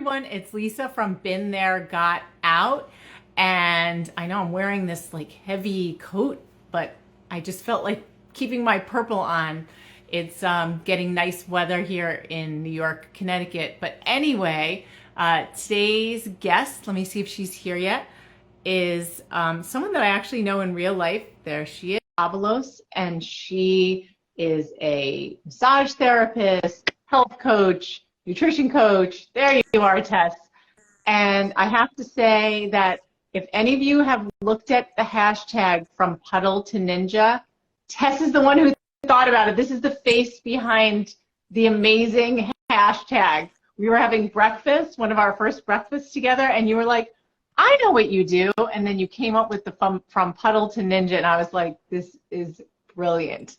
Everyone, it's Lisa from Been There, Got Out. And I know I'm wearing this like heavy coat, but I just felt like keeping my purple on. It's getting nice weather here in New York, Connecticut. But anyway, today's guest, let me see if she's here yet, is someone that I actually know in real life. There she is, Abalos, and she is a massage therapist, health coach, nutrition coach. There you are, Tess. And I have to say that if any of you have looked at the hashtag from Puddle to Ninja, Tess is the one who thought about it. This is the face behind the amazing hashtag. We were having breakfast, one of our first breakfasts together, and you were like, I know what you do. And then you came up with the from Puddle to Ninja, and I was like, this is brilliant.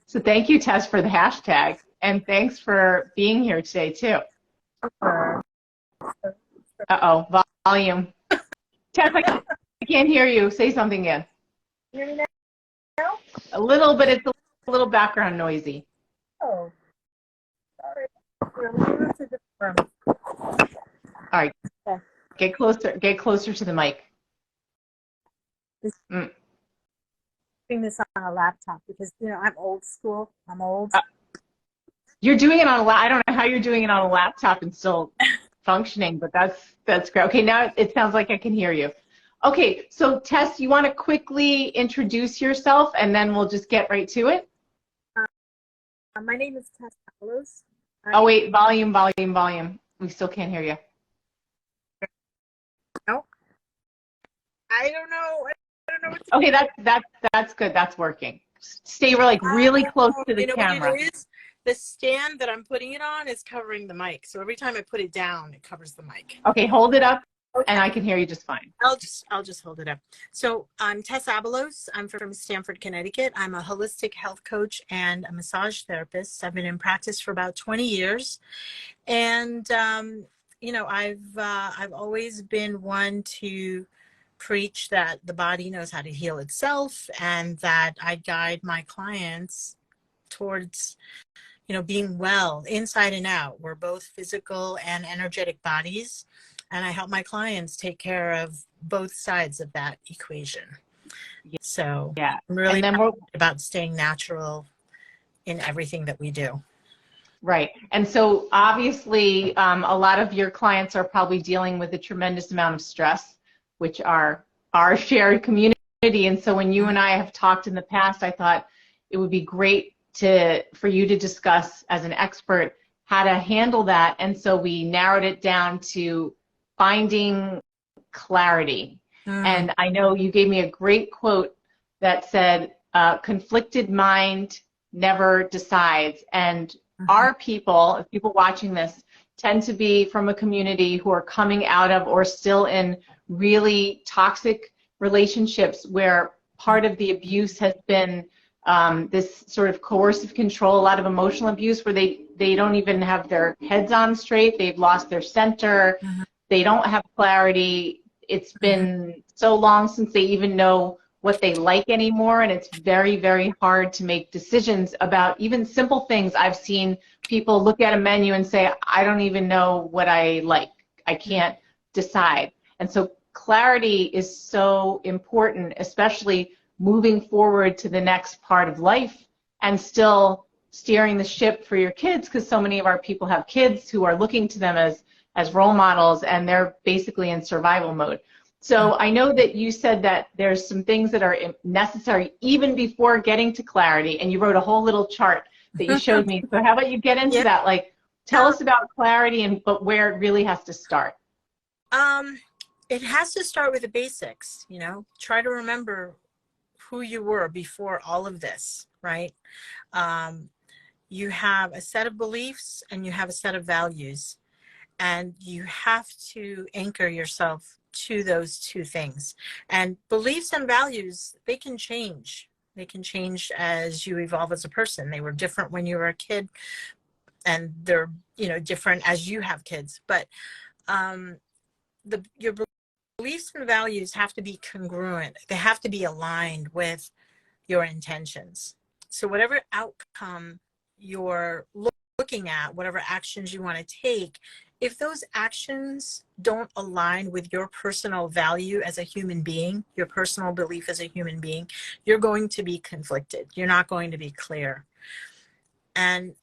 So thank you, Tess, for the hashtag, and thanks for being here today, too. Uh-oh, volume. Tess, I can't hear you. Say something again. Hear me now? A little, but it's a little background noisy. Oh, sorry. Here, let me move to the room. All right. Okay. Get closer to the mic. Doing this on a laptop because, you know, I'm old school. I'm old. You're doing it on a I don't know how you're doing it on a laptop and still functioning, but that's great. Okay, now it sounds like I can hear you. Okay, so Tess, you want to quickly introduce yourself and then we'll just get right to it? My name is Tess Abalos. Oh wait, volume. We still can't hear you. No? I don't know. I don't know what to Okay, that's good. That's working. Stay really close to the camera. What it is? The stand that I'm putting it on is covering the mic. So every time I put it down, it covers the mic. Okay, hold it up, Okay. and I can hear you just fine. I'll just hold it up. So I'm Tess Abalos. I'm from Stamford, Connecticut. I'm a holistic health coach and a massage therapist. I've been in practice for about 20 years, and you know, I've always been one to preach that the body knows how to heal itself, and that I guide my clients towards, you know, being well inside and out. We're both physical and energetic bodies, and I help my clients take care of both sides of that equation. So yeah, I'm really and then about staying natural in everything that we do. Right, and so obviously a lot of your clients are probably dealing with a tremendous amount of stress, which are our shared community. And so when you and I have talked in the past, I thought it would be great for you to discuss as an expert how to handle that. And so we narrowed it down to finding clarity. And I know you gave me a great quote that said, conflicted mind never decides. And our people watching this, tend to be from a community who are coming out of or still in really toxic relationships where part of the abuse has been this sort of coercive control, a lot of emotional abuse where they don't even have their heads on straight, they've lost their center, they don't have clarity. It's been so long since they even know what they like anymore, and it's very, very hard to make decisions about even simple things. I've seen people look at a menu and say, I don't even know what I like. I can't decide. And so clarity is so important, especially moving forward to the next part of life and still steering the ship for your kids, because so many of our people have kids who are looking to them as role models, and they're basically in survival mode. So I know that you said that there's some things that are necessary even before getting to clarity, and you wrote a whole little chart that you showed me. So how about you get into that? Like, tell us about clarity but where it really has to start. It has to start with the basics, you know. Try to remember who you were before all of this, right? You have a set of beliefs and you have a set of values, and you have to anchor yourself to those two things. And beliefs and values, they can change. They can change as you evolve as a person. They were different when you were a kid, and they're, you know, different as you have kids. But your beliefs and values have to be congruent. They have to be aligned with your intentions. So whatever outcome you're looking at, whatever actions you want to take, if those actions don't align with your personal value as a human being, your personal belief as a human being, you're going to be conflicted. You're not going to be clear. And,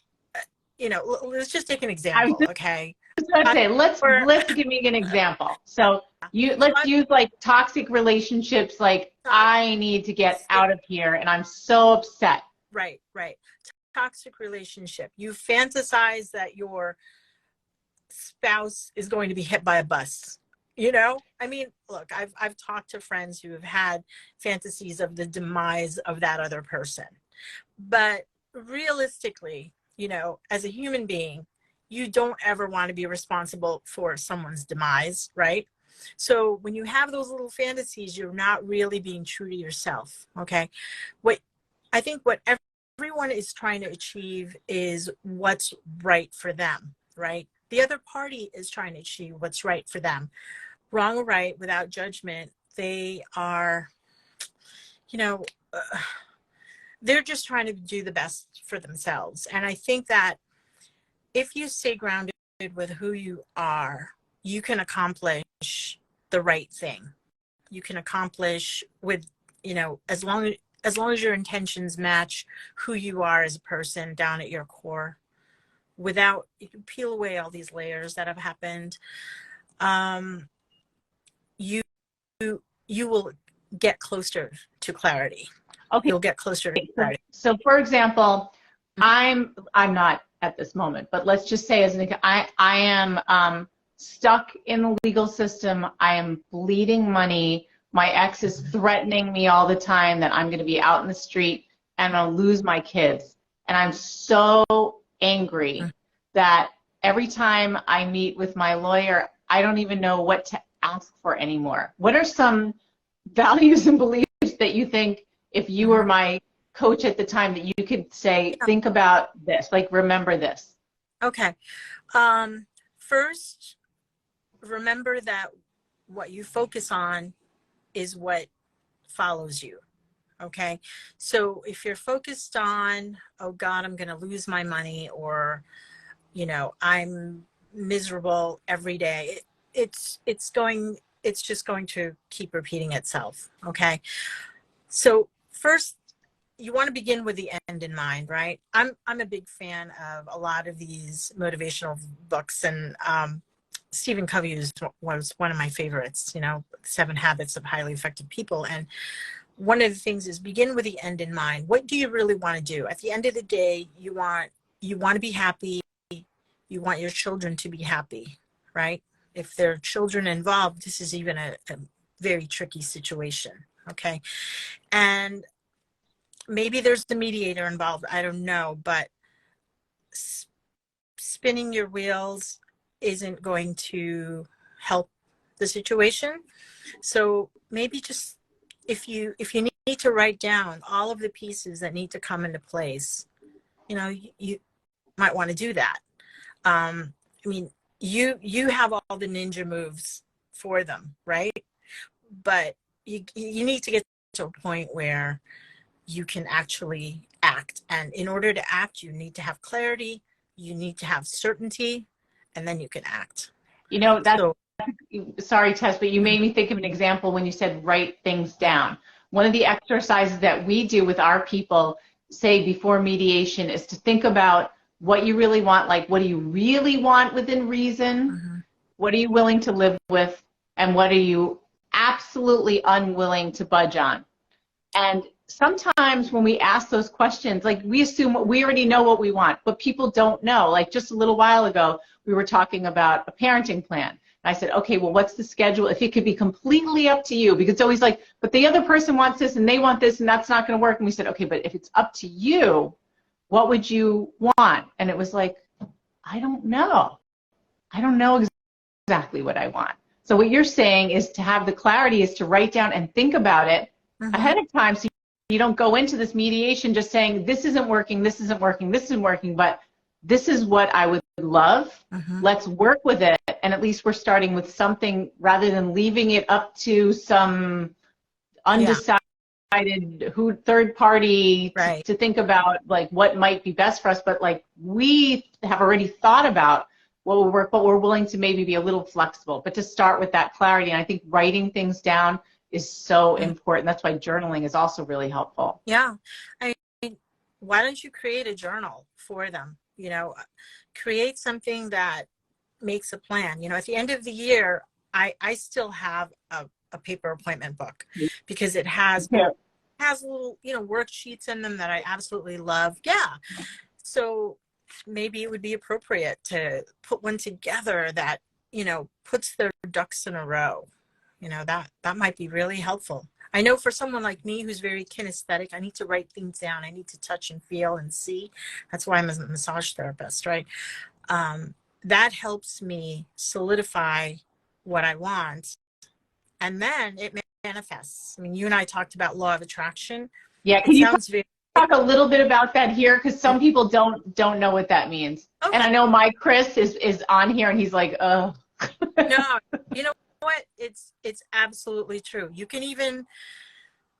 let's just take an I was example, okay? just going to say, Or let's give me an example. So let's use like toxic relationships, like I need to get out of here and I'm so upset. Right. Toxic relationship. You fantasize that your spouse is going to be hit by a bus. I mean, look, I've talked to friends who have had fantasies of the demise of that other person. But realistically, as a human being, you don't ever want to be responsible for someone's demise, right? So when you have those little fantasies, you're not really being true to yourself, okay? I think what everyone is trying to achieve is what's right for them, right? The other party is trying to achieve what's right for them. Wrong or right, without judgment, they are, they're just trying to do the best for themselves. And I think that if you stay grounded with who you are, you can accomplish the right thing. You can accomplish with, as long as your intentions match who you are as a person down at your core, without, you can peel away all these layers that have happened. You will get closer to clarity. Okay. You'll get closer to clarity. So for example, I'm not at this moment, but let's just say I am stuck in the legal system. I am bleeding money. My ex is threatening me all the time that I'm going to be out in the street and I'll lose my kids. And I'm so angry that every time I meet with my lawyer, I don't even know what to ask for anymore. What are some values and beliefs that you think, if you were my coach at the time, that you could say, think about this, like remember this? Okay. First, remember that what you focus on is what follows you. Okay. So if you're focused on, oh God, I'm going to lose my money, or, I'm miserable every day, it's just going to keep repeating itself. Okay. So first, you want to begin with the end in mind, right? I'm a big fan of a lot of these motivational books, and Stephen Covey was one of my favorites, 7 Habits of Highly Effective People. And one of the things is begin with the end in mind. What do you really want to do? At the end of the day, you want to be happy. You want your children to be happy, right? If there are children involved, this is even a very tricky situation, okay? And maybe there's the mediator involved, I don't know, but spinning your wheels isn't going to help the situation. So maybe just, if you need to write down all of the pieces that need to come into place, you might want to do that. I mean, you have all the ninja moves for them, right? But you need to get to a point where you can actually act. And in order to act, you need to have clarity, you need to have certainty, and then you can act. Sorry, Tess, but you made me think of an example when you said write things down. One of the exercises that we do with our people, say before mediation, is to think about what you really want, like what do you really want within reason, what are you willing to live with, and what are you absolutely unwilling to budge on. And sometimes when we ask those questions, like we assume we already know what we want, but people don't know. Like just a little while ago, we were talking about a parenting plan. And I said, okay, well, what's the schedule? If it could be completely up to you, because it's always like, but the other person wants this and they want this and that's not going to work. And we said, okay, but if it's up to you, what would you want? And it was like, I don't know. I don't know exactly what I want. So what you're saying is to have the clarity is to write down and think about it ahead of time, so you don't go into this mediation just saying, this isn't working, this isn't working, this isn't working, but this is what I would love. Let's work with it. And at least we're starting with something rather than leaving it up to some undecided third party to think about like what might be best for us. But like we have already thought about what will work, but we're willing to maybe be a little flexible. But to start with that clarity, and I think writing things down is so important. That's why journaling is also really helpful. Yeah. I mean, why don't you create a journal for them? Create something that makes a plan. At the end of the year, I still have a paper appointment book because it has little, worksheets in them that I absolutely love. Yeah. So maybe it would be appropriate to put one together that, puts their ducks in a row. That might be really helpful. I know for someone like me who's very kinesthetic, I need to write things down. I need to touch and feel and see. That's why I'm a massage therapist, right? That helps me solidify what I want. And then it manifests. I mean, you and I talked about law of attraction. Yeah, can you talk a little bit about that here? Because some people don't know what that means. Okay. And I know my Chris is on here and he's like, oh. No, you know what? It's absolutely true. You can even,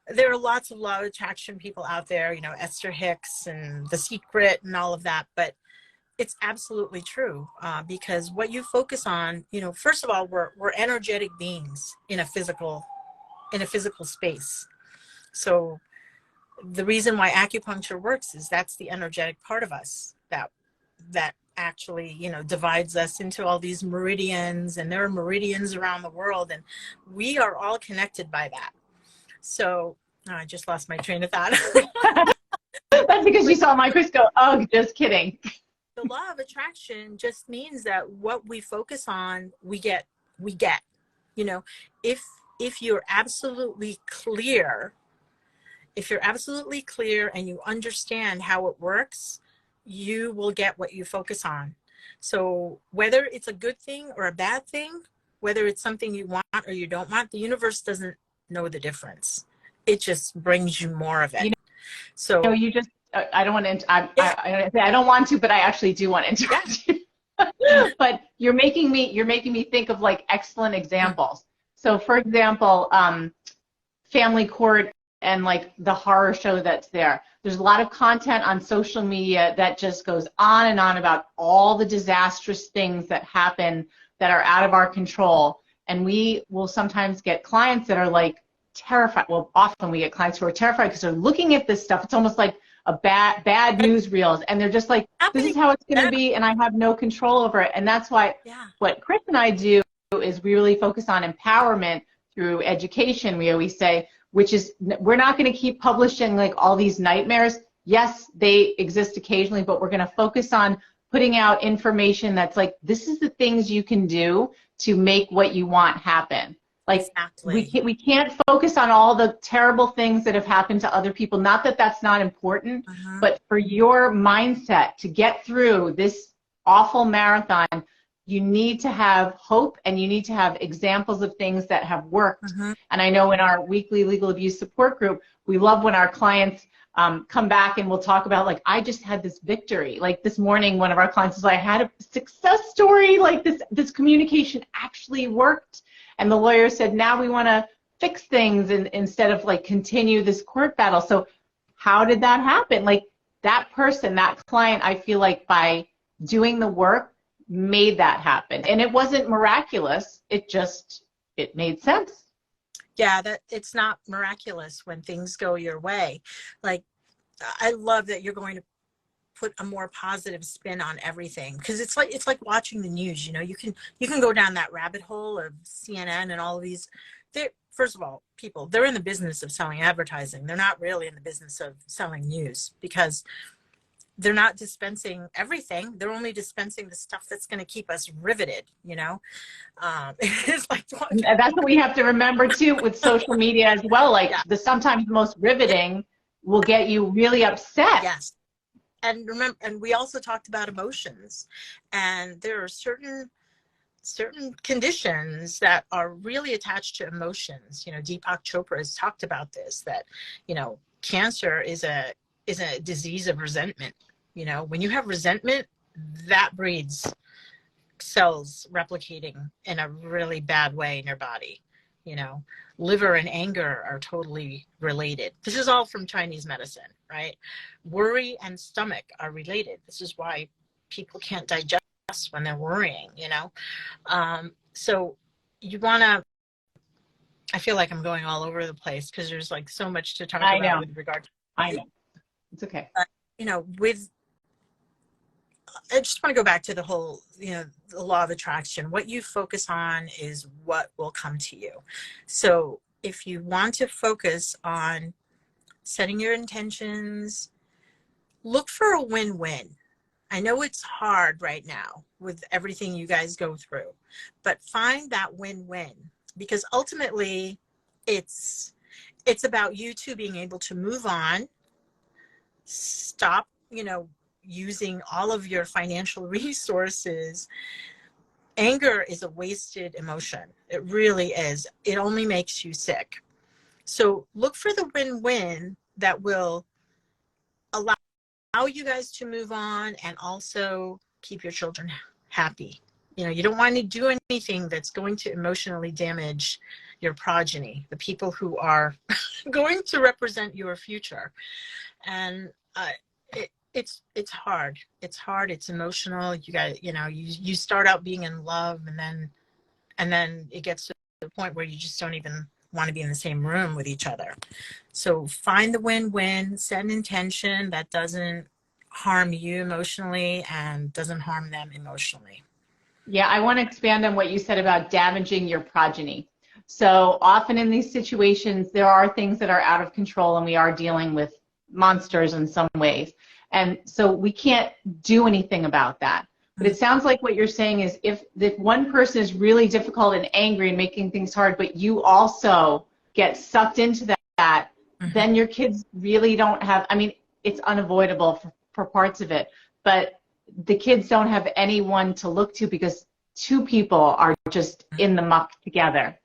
there are lots of law of attraction people out there, Esther Hicks and The Secret and all of that, but it's absolutely true, because what you focus on, first of all, we're energetic beings in a physical space. So the reason why acupuncture works is that's the energetic part of us that actually, divides us into all these meridians, and there are meridians around the world, and we are all connected by that. So I just lost my train of thought. That's because you saw my Chris go, oh, just kidding. The law of attraction just means that what we focus on, we get. If you're absolutely clear, and you understand how it works, you will get what you focus on. So whether it's a good thing or a bad thing, whether it's something you want or you don't want, the universe doesn't know the difference. It just brings you more of it. So you just, I don't want to, I don't want to, but I actually do want to interrupt you. But you're making me think of like excellent examples. So for example, Family Court and like the horror show that's there. There's a lot of content on social media that just goes on and on about all the disastrous things that happen that are out of our control. And we will sometimes get clients that are like terrified. Well, often we get clients who are terrified because they're looking at this stuff. It's almost like a bad news reels, and they're just like, this is how it's going to be, and I have no control over it. And that's why what Chris and I do is we really focus on empowerment through education. We always say, which is, we're not going to keep publishing like all these nightmares. Yes, they exist occasionally, but we're going to focus on putting out information that's like, this is the things you can do to make what you want happen. Like, exactly. we can't focus on all the terrible things that have happened to other people. Not that that's not important, but for your mindset to get through this awful marathon, you need to have hope, and you need to have examples of things that have worked. And I know in our weekly legal abuse support group, we love when our clients come back and we'll talk about, like, I just had this victory. Like this morning, one of our clients was like, I had a success story, like this communication actually worked. And the lawyer said, now we want to fix things instead of like continue this court battle. So how did that happen? Like that person, that client, I feel like by doing the work made that happen. And it wasn't miraculous. It made sense. Yeah, that it's not miraculous when things go your way. Like, I love that you're going to put a more positive spin on everything, because it's like watching the news. You can go down that rabbit hole of CNN and all of these. First of all, people, they're in the business of selling advertising. They're not really in the business of selling news, because they're not dispensing everything. They're only dispensing the stuff that's going to keep us riveted, It's like, and that's what we have to remember too with social media as well. Like sometimes the most riveting will get you really upset. Yes. And remember, and we also talked about emotions, and there are certain conditions that are really attached to emotions. Deepak Chopra has talked about this, that, cancer is a disease of resentment. When you have resentment, that breeds cells replicating in a really bad way in your body. Liver and anger are totally related. This is all from Chinese medicine, right? Worry and stomach are related. This is why people can't digest when they're worrying, so you want to, I feel like I'm going all over the place because there's like so much to talk I about know. with regard to, I know. It's okay. with, I just want to go back to the whole, the law of attraction. What you focus on is what will come to you. So if you want to focus on setting your intentions, look for a win-win. I know it's hard right now with everything you guys go through, but find that win-win, because ultimately it's about you two being able to move on, stop, using all of your financial resources. Anger is a wasted emotion. It really is. It only makes you sick. So look for the win-win that will allow you guys to move on and also keep your children happy. You don't want to do anything that's going to emotionally damage your progeny, the people who are going to represent your future. And it's hard. It's hard. It's emotional. You got, you start out being in love, and then it gets to the point where you just don't even want to be in the same room with each other. So find the win-win, set an intention that doesn't harm you emotionally and doesn't harm them emotionally. Yeah, I want to expand on what you said about damaging your progeny. So often in these situations, there are things that are out of control, and we are dealing with monsters in some ways. And so we can't do anything about that. But it sounds like what you're saying is if one person is really difficult and angry and making things hard, but you also get sucked into that, then your kids really don't have, I mean, it's unavoidable for parts of it, but the kids don't have anyone to look to because two people are just in the muck together.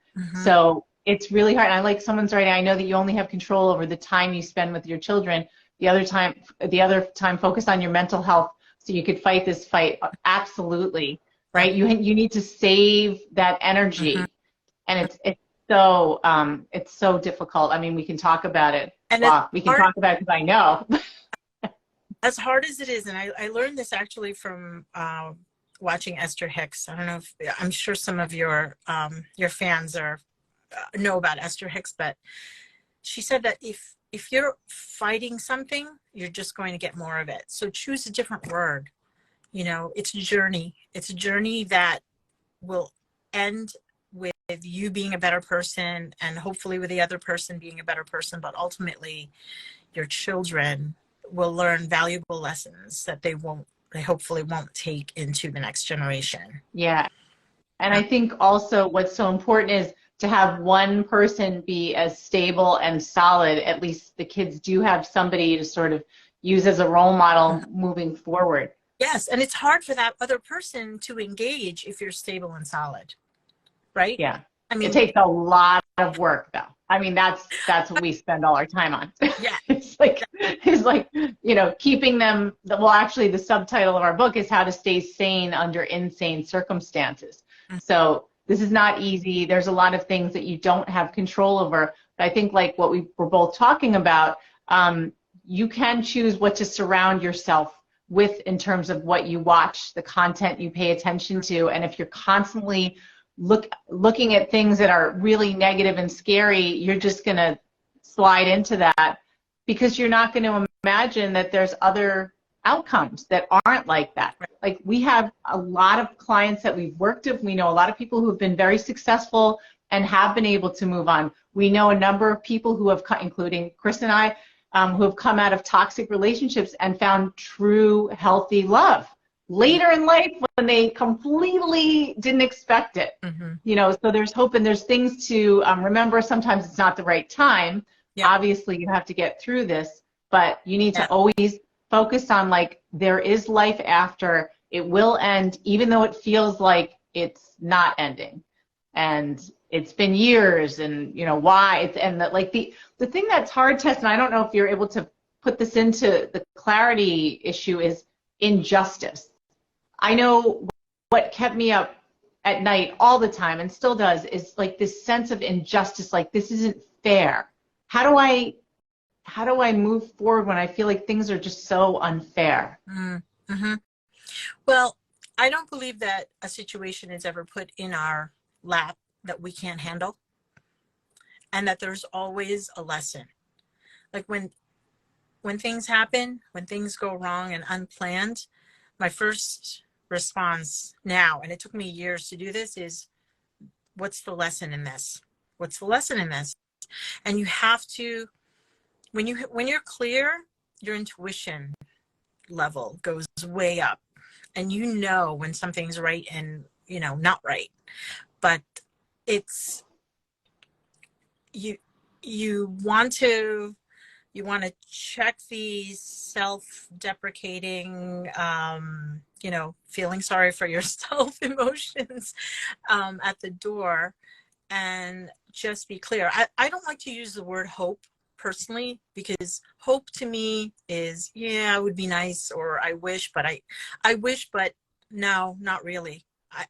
So it's really hard. I like someone's right. I know that you only have control over the time you spend with your children. The other time focus on your mental health so you could fight this fight. Absolutely. Right. You need to save that energy. And it's so difficult. I mean, we can talk about it. And we can talk about it because I know. As hard as it is, and I learned this actually from watching Esther Hicks. I don't know if, I'm sure some of your fans know about Esther Hicks, but she said that if you're fighting something, you're just going to get more of it. So choose a different word. It's a journey. It's a journey that will end with you being a better person, and hopefully with the other person being a better person, but ultimately your children will learn valuable lessons that they hopefully won't take into the next generation. Yeah. And I think also what's so important is to have one person be as stable and solid. At least the kids do have somebody to sort of use as a role model moving forward. Yes, and it's hard for that other person to engage if you're stable and solid, right? Yeah. I mean, it takes a lot of work, though. I mean, that's what we spend all our time on. Yeah. It's like keeping them. Well, actually, the subtitle of our book is How to Stay Sane Under Insane Circumstances. So this is not easy. There's a lot of things that you don't have control over. But I think like what we were both talking about, you can choose what to surround yourself with in terms of what you watch, the content you pay attention to, and if you're constantly looking at things that are really negative and scary, you're just going to slide into that because you're not going to imagine that there's other outcomes that aren't like that. Like we have a lot of clients that we've worked with. We know a lot of people who have been very successful and have been able to move on. We know a number of people who have, including Chris and I, who have come out of toxic relationships and found true healthy love later in life when they completely didn't expect it. So there's hope and there's things to remember. Sometimes it's not the right time. Yeah. Obviously, you have to get through this, but you need to always focus on like there is life after. It will end, even though it feels like it's not ending. And it's been years, and why it's and that like the thing that's hard, Tess, and I don't know if you're able to put this into the clarity issue, is injustice. I know what kept me up at night all the time and still does is like this sense of injustice, like this isn't fair. How do I move forward when I feel like things are just so unfair? Well, I don't believe that a situation is ever put in our lap that we can't handle, and that there's always a lesson. Like when things happen, when things go wrong and unplanned, my first response now, and it took me years to do this, is what's the lesson in this? What's the lesson in this? And you have to, when you're clear, your intuition level goes way up, and you know when something's right and not right. But it's you want to check these self-deprecating feeling sorry for yourself emotions at the door, and just be clear. I don't like to use the word hope personally, because hope to me is, yeah, it would be nice, or I wish, but I wish, but no, not really.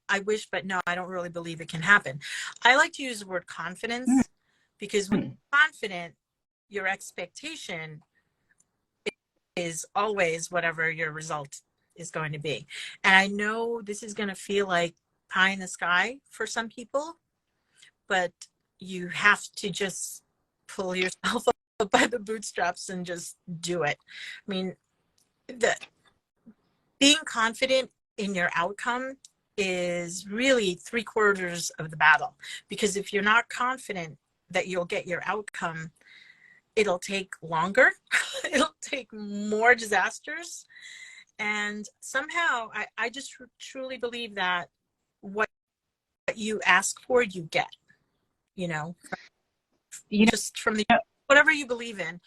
I wish, but no, I don't really believe it can happen. I like to use the word confidence, because when you're confident, your expectation is always whatever your result is going to be. And I know this is going to feel like pie in the sky for some people, but you have to just pull yourself up by the bootstraps and just do it. I mean, being confident in your outcome is really 3/4 of the battle, because if you're not confident that you'll get your outcome, it'll take longer. It'll take more disasters. And somehow I just truly believe that what you ask for, you get, just from whatever you believe in,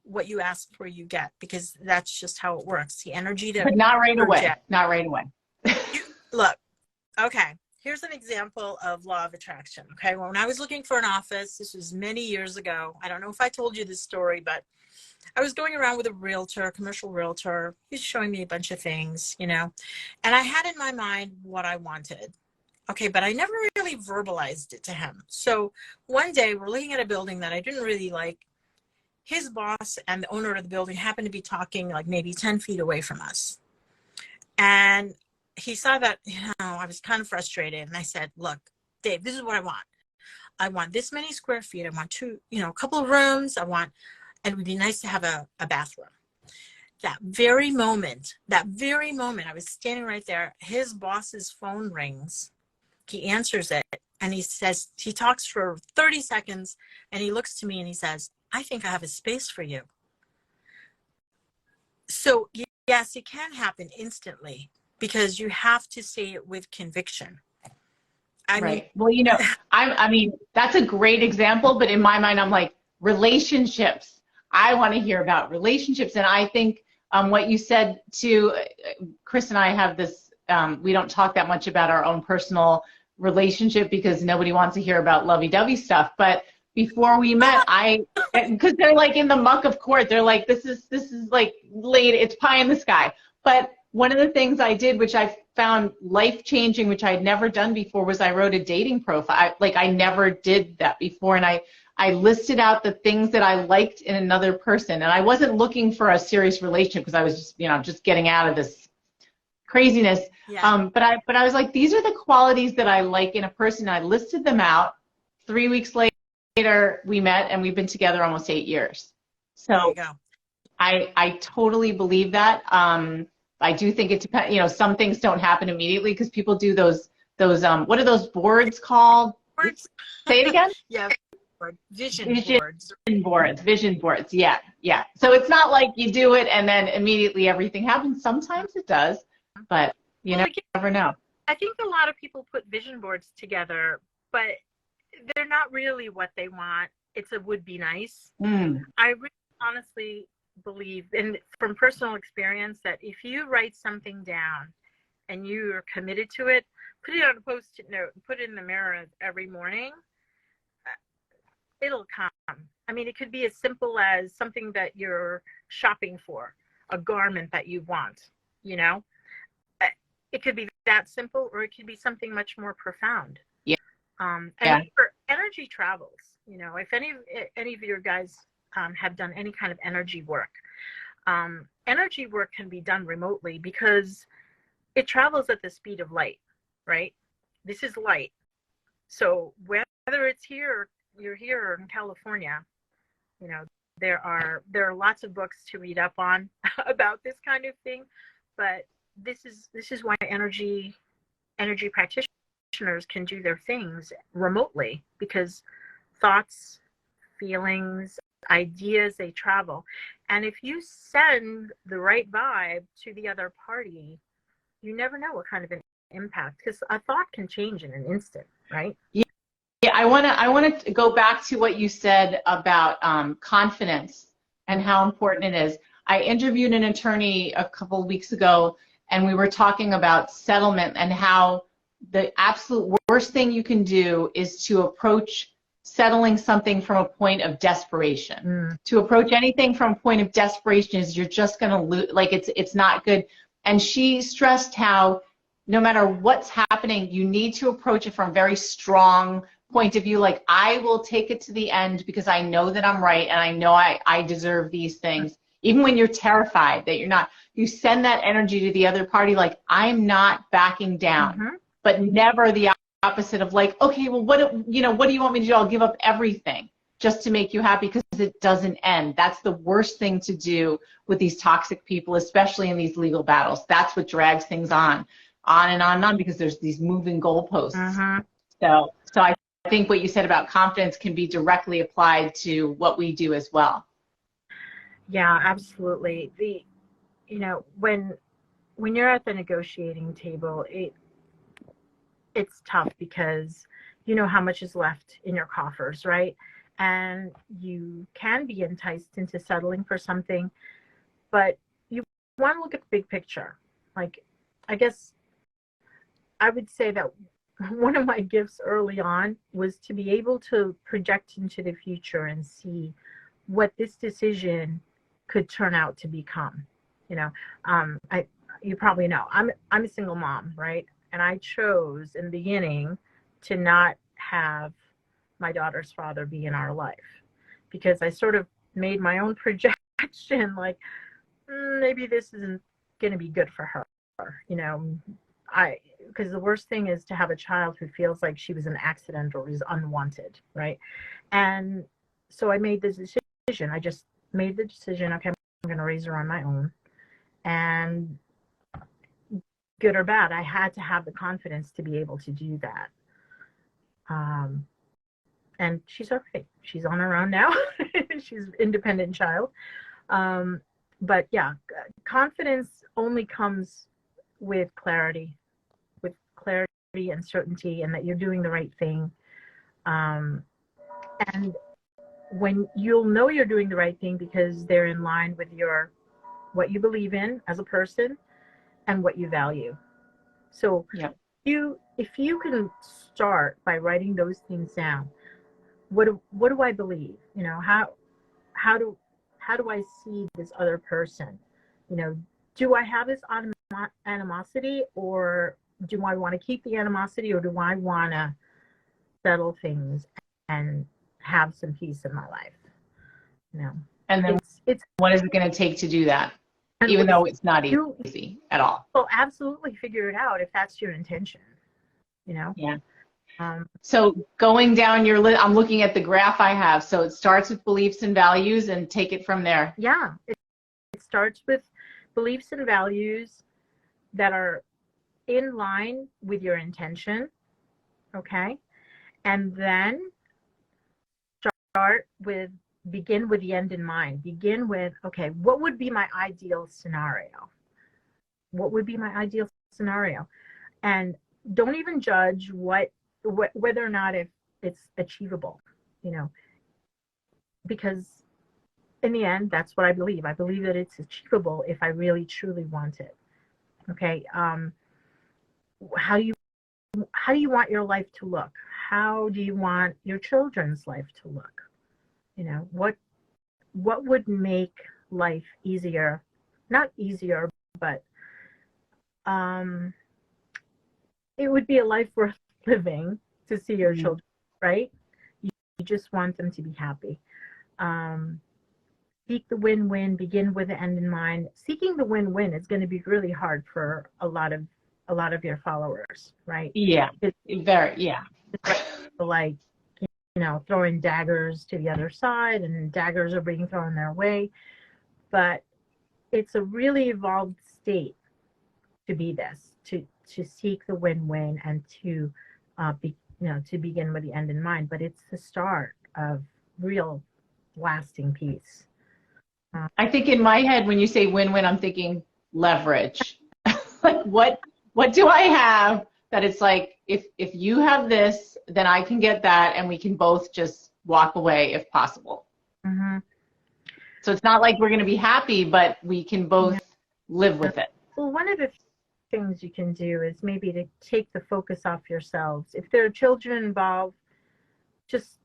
what you ask for, you get, because that's just how it works. The energy to, but not right away. Not right away. Look, okay. Here's an example of law of attraction. Okay. When I was looking for an office, this was many years ago. I don't know if I told you this story, but I was going around with a realtor, a commercial realtor. He's showing me a bunch of things, and I had in my mind what I wanted. Okay. But I never really verbalized it to him. So one day we're looking at a building that I didn't really like. His boss and the owner of the building happened to be talking like maybe 10 feet away from us. And he saw that, I was kind of frustrated. And I said, look, Dave, this is what I want. I want this many square feet. I want a couple of rooms. And it would be nice to have a bathroom. That very moment, I was standing right there. His boss's phone rings. He answers it. And he talks for 30 seconds. And he looks to me and he says, I think I have a space for you. So yes, it can happen instantly, because you have to say it with conviction. I mean, well, I mean, that's a great example, but in my mind, I'm like, relationships. I want to hear about relationships. And I think what you said to Chris and I have this, we don't talk that much about our own personal relationship because nobody wants to hear about lovey-dovey stuff. But before we met, because they're like in the muck of court, they're like, this is like late, it's pie in the sky. But one of the things I did, which I found life-changing, which I had never done before, was I wrote a dating profile. I never did that before. And I listed out the things that I liked in another person. And I wasn't looking for a serious relationship because I was just getting out of this craziness. Yeah. But I was like, these are the qualities that I like in a person. I listed them out. 3 weeks later, we met, and we've been together almost 8 years. So there you go. I totally believe that. I do think it depends. Some things don't happen immediately because people do those what are those boards called? Boards? Say it again. Yeah. Vision boards. Yeah. So it's not like you do it and then immediately everything happens. Sometimes it does, but you never know. I think a lot of people put vision boards together, but they're not really what they want. It's a would be nice. I really honestly believe, and from personal experience, that if you write something down and you are committed to it, put it on a post-it note and put it in the mirror every morning, it'll come. I mean, it could be as simple as something that you're shopping for, a garment that you want, It could be that simple, or it could be something much more profound. Yeah. And for energy travels, if any of your guys have done any kind of energy work can be done remotely, because it travels at the speed of light, right? This is light. So whether it's here, you're here in California, you know, there are lots of books to read up on about this kind of thing, but this is why energy practitioners can do their things remotely, because thoughts, feelings, ideas, they travel. And if you send the right vibe to the other party, you never know what kind of an impact, because a thought can change in an instant, right? Yeah, I want to go back to what you said about confidence and how important it is. I interviewed an attorney a couple of weeks ago, and we were talking about settlement and how the absolute worst thing you can do is to approach settling something from a point of desperation. To approach anything from a point of desperation is you're just going to lose, like it's not good. And she stressed how no matter what's happening, you need to approach it from a very strong point of view, like I will take it to the end because I know that I'm right and I know I deserve these things. Even when you're terrified that you're not, you send that energy to the other party like I'm not backing down, but never the opposite of like, okay, well, what do you want me to do? I'll give up everything just to make you happy, because it doesn't end. That's the worst thing to do with these toxic people, especially in these legal battles. That's what drags things on and on and on, because there's these moving goalposts. So I think what you said about confidence can be directly applied to what we do as well. Yeah, absolutely. When you're at the negotiating table, it's tough because you know how much is left in your coffers, right? And you can be enticed into settling for something, but you want to look at the big picture. Like, I guess I would say that one of my gifts early on was to be able to project into the future and see what this decision could turn out to become. You probably know I'm a single mom, right? And I chose in the beginning to not have my daughter's father be in our life, because I sort of made my own projection, like maybe this isn't going to be good for her, because the worst thing is to have a child who feels like she was an accident or is unwanted, right? And so I made this decision. I just made the decision, okay, I'm going to raise her on my own. And good or bad, I had to have the confidence to be able to do that. And she's okay. She's on her own now. She's an independent child. But yeah, confidence only comes with clarity and certainty, and that you're doing the right thing. And when you'll know you're doing the right thing because they're in line with what you believe in as a person and what you value. So yeah. If you can start by writing those things down, what do I believe? How do I see this other person? Do I have this animosity, or do I want to keep the animosity, or do I want to settle things and have some peace in my life? And then it's what is it going to take to do that, even though it's not easy at all? Well, absolutely figure it out if that's your intention. Yeah. So going down your list, I'm looking at the graph I have. So it starts with beliefs and values, and take it from there. Yeah, it starts with beliefs and values that are in line with your intention, okay? And then begin with the end in mind. Begin with, okay, what would be my ideal scenario? What would be my ideal scenario? And don't even judge whether or not it's achievable, because in the end, that's what I believe. I believe that it's achievable if I really truly want it. Okay. How do you want your life to look? How do you want your children's life to look? What would make life easier? Not easier, but it would be a life worth living to see your children, right? You just want them to be happy. Seek the win-win, begin with the end in mind. Seeking the win-win is going to be really hard for a lot of a lot of your followers, right? Yeah, It's very, yeah. like, throwing daggers to the other side, and daggers are being thrown their way. But it's a really evolved state to be this, to seek the win-win, and to to begin with the end in mind. But it's the start of real lasting peace. I think in my head, when you say win-win, I'm thinking leverage. Like, what do I have that it's like, if you have this, then I can get that, and we can both just walk away if possible. Mm-hmm. So it's not like we're going to be happy, but we can both live with it. Well, one of the things you can do is maybe to take the focus off yourselves. If there are children involved, just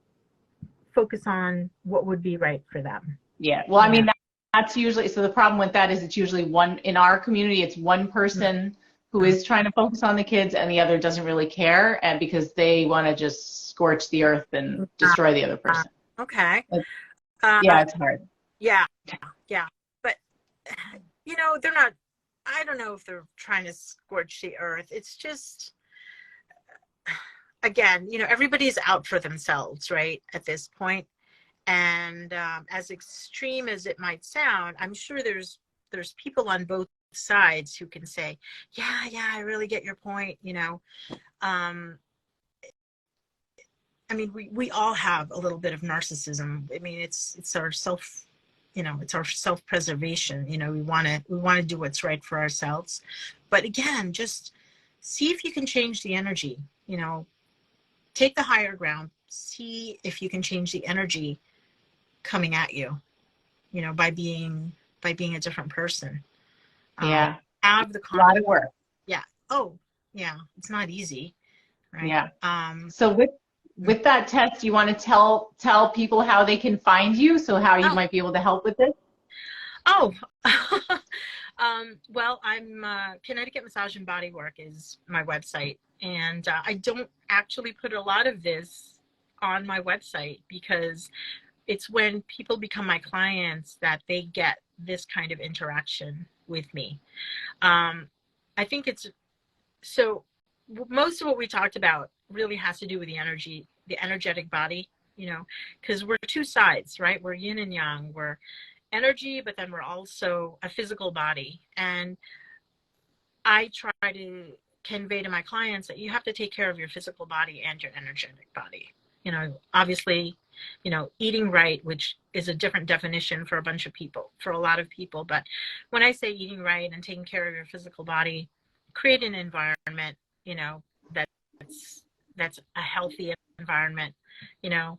focus on what would be right for them. Yeah. Well, I mean, that's usually, so the problem with that is it's usually one, in our community, it's one person who is trying to focus on the kids, and the other doesn't really care, and because they want to just scorch the earth and destroy the other person. Okay. Yeah, it's hard. Yeah. But, they're not, I don't know if they're trying to scorch the earth. It's just, again, everybody's out for themselves, right, at this point. And as extreme as it might sound, I'm sure there's people on both sides who can say, yeah, I really get your point. I mean, we all have a little bit of narcissism. I mean, it's our it's our self-preservation. We want to do what's right for ourselves. But again, just see if you can change the energy. Take the higher ground. See if you can change the energy coming at you, by being a different person. Yeah. Have the a lot of work. Yeah. Oh, yeah. It's not easy, right? Yeah. So with that, Tess, do you want to tell people how they can find you? So how you might be able to help with this? Oh, well, I'm Connecticut Massage and Bodywork is my website, and I don't actually put a lot of this on my website because it's when people become my clients that they get this kind of interaction with me. I think so most of what we talked about really has to do with the energy, the energetic body, because we're two sides, right? We're yin and yang. We're energy, but then we're also a physical body. And I try to convey to my clients that you have to take care of your physical body and your energetic body. Obviously, eating right, which is a different definition for a lot of people. But when I say eating right and taking care of your physical body, create an environment, that's a healthy environment.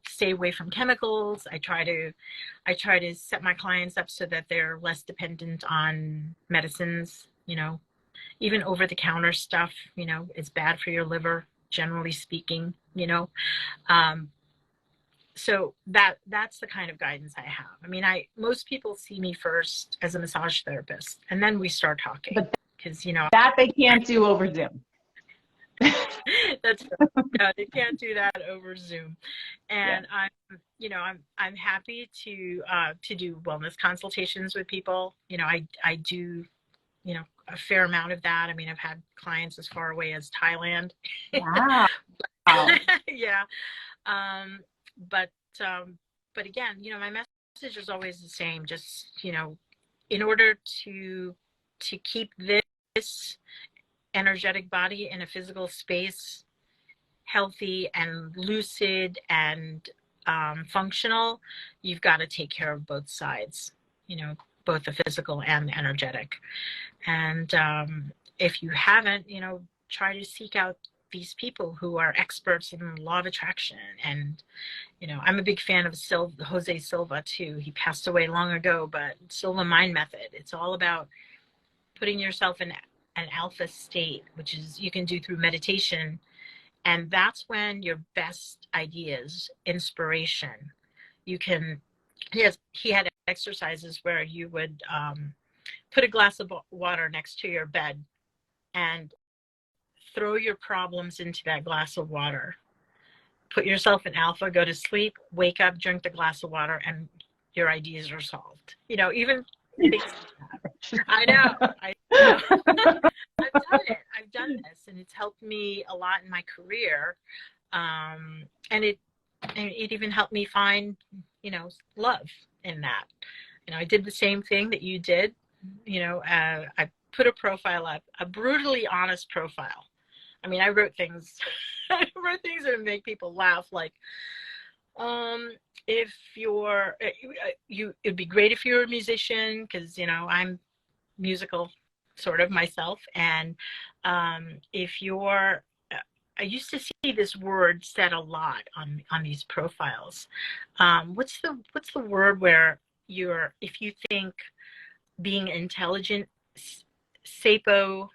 Stay away from chemicals. I try to set my clients up so that they're less dependent on medicines. Even over-the-counter stuff, it's bad for your liver, generally speaking. So that's the kind of guidance I have. I mean, most people see me first as a massage therapist, and then we start talking. Because that they can't do over Zoom. That's right. No, they can't do that over Zoom. And I'm happy to do wellness consultations with people. I do a fair amount of that. I mean, I've had clients as far away as Thailand. Wow. Yeah. But again, my message is always the same. Just, in order to keep this energetic body in a physical space healthy and lucid and functional, you've got to take care of both sides, both the physical and the energetic. And if you haven't, try to seek out these people who are experts in law of attraction. And I'm a big fan of Jose Silva too. He passed away long ago, but Silva Mind Method, it's all about putting yourself in an alpha state, which is you can do through meditation. And that's when your best ideas, inspiration, he had exercises where you would put a glass of water next to your bed and throw your problems into that glass of water. Put yourself in alpha, go to sleep, wake up, drink the glass of water, and your ideas are solved. Even things like that. I know. I'm done it. I've done this, and it's helped me a lot in my career. And it even helped me find, love in that. I did the same thing that you did. I put a profile up, a brutally honest profile. I mean, I wrote things, I wrote things that make people laugh, like, if it'd be great if you were a musician, because, I'm musical sort of myself. And if you're, I used to see this word said a lot on these profiles. What's the word where if you think being intelligent, sapo,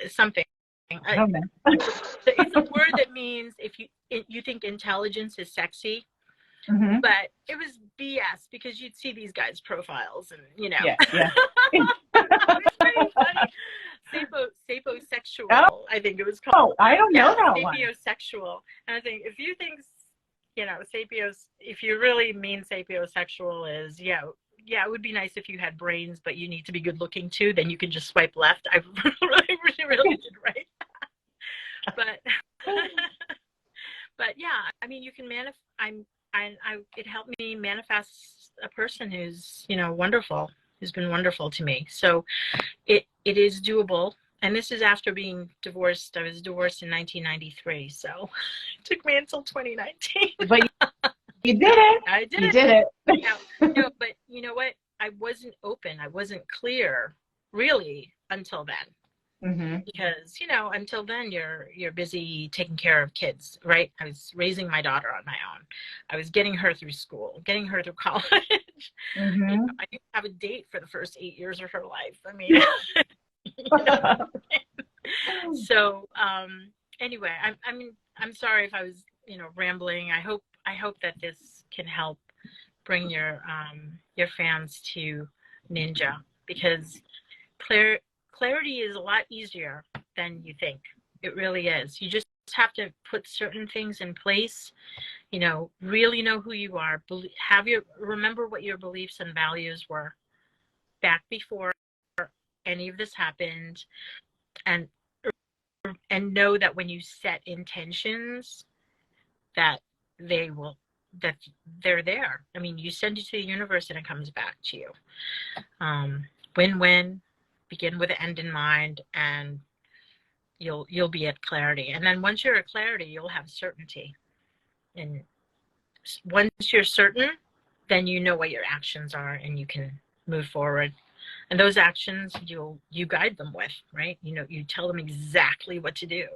something. I don't know. It's a word that means if you think intelligence is sexy, Mm-hmm. but it was BS, because you'd see these guys' profiles and, Yeah. It's pretty funny. Sapiosexual, Oh, I think it was called. I don't know that one. Sapiosexual. And I think if you think, if you really mean sapiosexual is, yeah, it would be nice if you had brains, but you need to be good looking too, then you can just swipe left. I really did right. But yeah, I mean, you can it helped me manifest a person who's, wonderful, who's been wonderful to me. So it is doable. And this is after being divorced. I was divorced in 1993. So it took me until 2019. But you did it. I did you it. did it. No, but you know what? I wasn't open. I wasn't clear, really, until then. Mm-hmm. Because, until then you're busy taking care of kids, right? I was raising my daughter on my own. I was getting her through school, getting her through college. Mm-hmm. I didn't have a date for the first 8 years of her life. I mean, So anyway, I'm sorry if I was, rambling. I hope that this can help bring your fans to Ninja, because clarity is a lot easier than you think. It really is. You just have to put certain things in place, really know who you are, remember what your beliefs and values were back before any of this happened, and know that when you set intentions, that they're there. I mean, you send it to the universe and it comes back to you. Win-win. Begin with the end in mind, and you'll be at clarity. And then once you're at clarity, you'll have certainty. And once you're certain, then you know what your actions are, and you can move forward. And those actions, you guide them with, right? You tell them exactly what to do.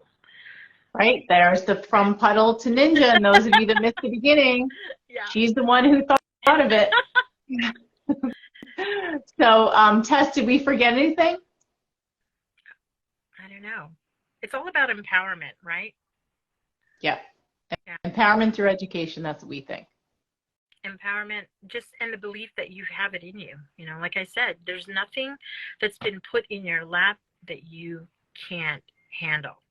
Right. There's the from Puddle to Ninja, and those of you that missed the beginning, Yeah. She's the one who thought of it. So, Tess, did we forget anything? I don't know. It's all about empowerment, right? Yeah. Empowerment through education, that's what we think. Empowerment, and the belief that you have it in you. Like I said, there's nothing that's been put in your lap that you can't handle.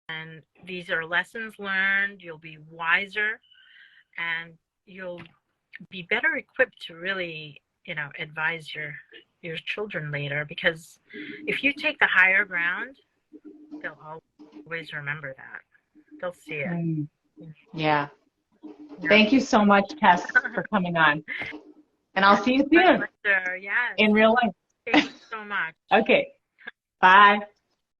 And these are lessons learned. You'll be wiser, and you'll be better equipped to really, advise your children later, because if you take the higher ground, they'll always remember that. They'll see it. Yeah. Thank you so much, Tess, for coming on. And I'll see you soon. Yes. In real life. Thank you so much. Okay. Bye.